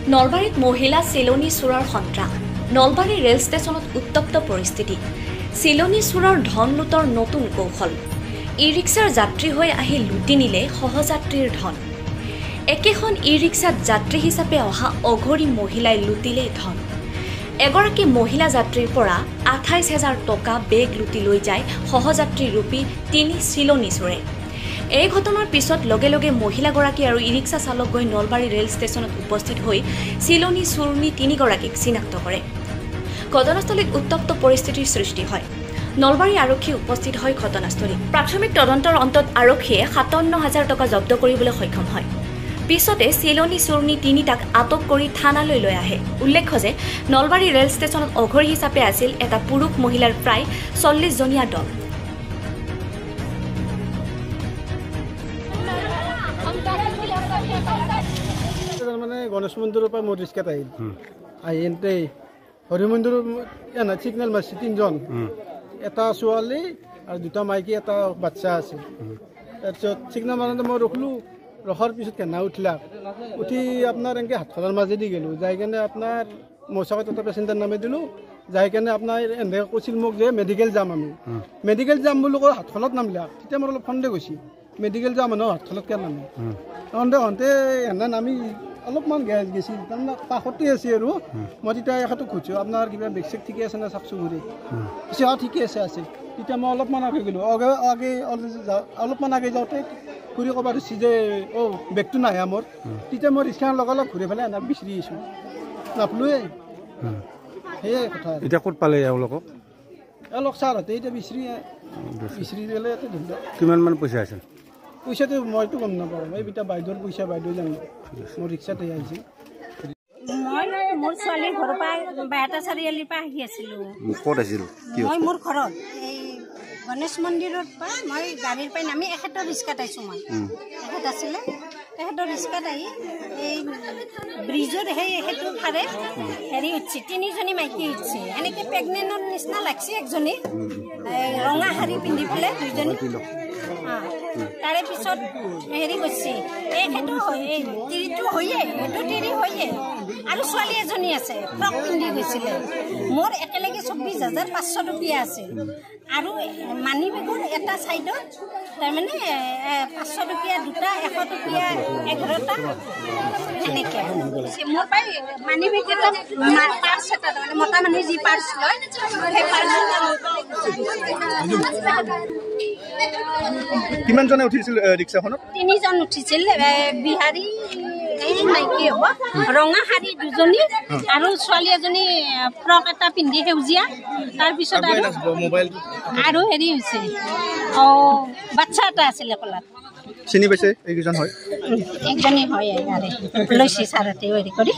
নলবাৰীত মহিলা চিলনী চোৰৰ সন্ত্ৰাস নলবাৰী ৰেল ষ্টেচনত উত্তপ্ত পৰিস্থিতি চিলনী চোৰৰ ধন লুটৰ নতুন কৌশল ই ৰিক্সাৰ যাত্ৰী হৈ আহি লুটি নিলে সহযাত্ৰীৰ ধন একেখন ই ৰিক্সাত যাত্ৰী হিচাপে অহা অঘৰী মহিলাই লুটিলে ধন এগৰাকী মহিলা যাত্ৰীৰ পৰা ২৮,০০০ টকা বেগ লুটি লৈ যায় সহযাত্ৰী ৰূপী ৩ চিলনী চোৰে এই ঘটনাৰ পিছত লগে লগে মহিলাগৰাকী আৰু ই ৰিক্সা চালক গৈ নলবাৰী ৰেল ষ্টেচনত উপস্থিত হৈ চিলনী চোৰনী ৩ গৰাকীক চিনাক্ত কৰে ঘটনাস্থলীত উত্তপ্ত পৰিস্থিতিৰ সৃষ্টি হয় নলবাৰী আৰক্ষী উপস্থিত হয় ঘটনাস্থলীত প্ৰাথমিক তদন্তৰ অন্তত আৰক্ষীয়ে ৫৭,০০০ টকা জব্দ কৰিবলৈ সক্ষম হয় পিছতে চিলনী চোৰনী ৩টাক আটক কৰি থানালৈ লৈ আহে উল্লেখ্য যে নলবাৰী ৰেল ষ্টেচনত অঘৰী হিচাপে আছিল এটা পুৰুষ মহিলাৰ প্ৰায় ৪০ জনীয়া দল মানে গণেশ মন্দিৰৰ পৰা মোৰ ৰিক্সাত আহিল আহি হৰি মন্দিৰৰ চিগনেল মাৰিছে ৩জন এটা ছোৱালী আৰু 2টা মাইকী এটা বাচ্চা আছে তাৰপিছত চিগনেল মাৰোঁতে মই ৰখিলোঁ ৰখাৰ পিছত কেনা উঠি আপোনাৰ এনেকৈ হাতখনৰ মাজেদি গ'লোঁ যাই কেনে আপোনাৰ মৌচাকত এটা পেচেণ্টাৰ নামি দিলোঁ যাই কেনে আপোনাৰ এনেকৈ কৈছিল মোক যে মেডিকেল যাম আমি মেডিকেল যাম বুলি কৈ হাতখনত নামিলাক তেতিয়া মোৰ অলপ সন্দেহ গৈছে মেডিকেল যাম মানুহ হাতখনত কেনে নামে সন্দেহ হওঁতে এনে নামি অলপমান গেছিল তাৰমানে কাষতে আছে আৰু মই তেতিয়া এখেতক সুধিছোঁ আপোনাৰ কিবা বেগ চেগ ঠিকে আছে নে চাকচু ঘূৰি পিছে ঠিকে আছে তেতিয়া মই অলপমান আগে গ'লোঁ অলপমান আগে যাওঁতে ঘূৰি ক'ব ধৰিছে যে বেগটো নাহে মোৰ তেতিয়া মই ৰিক্সাখন লগালগ ঘূৰি পেলাই এনে বিচাৰি আহিছোঁ নাপালোৱে সেয়াই কথা এতিয়া ক'ত পালে এওঁলোকক এওঁলোক ছাৰহঁতে এতিয়া বিচাৰি গ'লে কিমান মান পইচা আছিল পইচাটো মইতো গম নাপাওঁ এই এতিয়া বাইদেউৰ পইচা বাইদেউ জানো মোৰ ৰিক্সাতে আহিছে মই মোৰ ছোৱালীৰ ঘৰৰ পৰা ৬২ চাৰিআলিৰ পৰা আহি আছিলোঁ ক'ত আছিল মই মোৰ ঘৰত এই গণেশ মন্দিৰৰ পৰা মই গাড়ীৰ পৰা নামি এখেতৰ ৰিক্সাত আহিছোঁ মই এখেত আছিলে তেখেতৰ ৰিক্সাত আহি এই ব্ৰিজৰ সেইটো ফাৰে হেৰি উঠছে ৩জনী মাইকী উঠছে এনেকৈ প্ৰেগনেণ্টৰ নিচিনা লাগছে একজনী ৰঙা শাৰী পিন্ধি পেলাই 2জনী তাৰে পিছত হেৰি কৰিছে সেইটো তিৰিটো হয়ে সেইটো তিৰি হয়ে আৰু ছোৱালী এজনী আছে ফ্ৰক পিন্ধি গৈছিলে মোৰ একেলগে ২৪,৫০০ টকীয়া আছে আৰু মানি বেগৰ এটা চাইডত তাৰমানে ৫০০ টকীয়া 2টা ১০০ টকীয়া ১১টা সেনেকৈ মোৰ পাই মানি বেগ এটা পাৰ্চ এটা তাৰমানে মতা মানুহে যি পাৰ্চ লয় সেই পাৰ্চ কিমানজনে উঠিছিল ৰিক্সাখনত ৩জন উঠিছিল বিহাৰী মাইকী হ'ব ৰঙা শাৰী 2জনী আৰু ছোৱালী এজনী ফ্ৰক এটা পিন্ধি সেউজীয়া তাৰপিছত আৰু হেৰি হৈছে বাচ্চা এটা আছিলে কলাত চিনি পাইছে এইকেইজন হয় একজনী হয় লৈছে ছাৰহঁতে হেৰি কৰি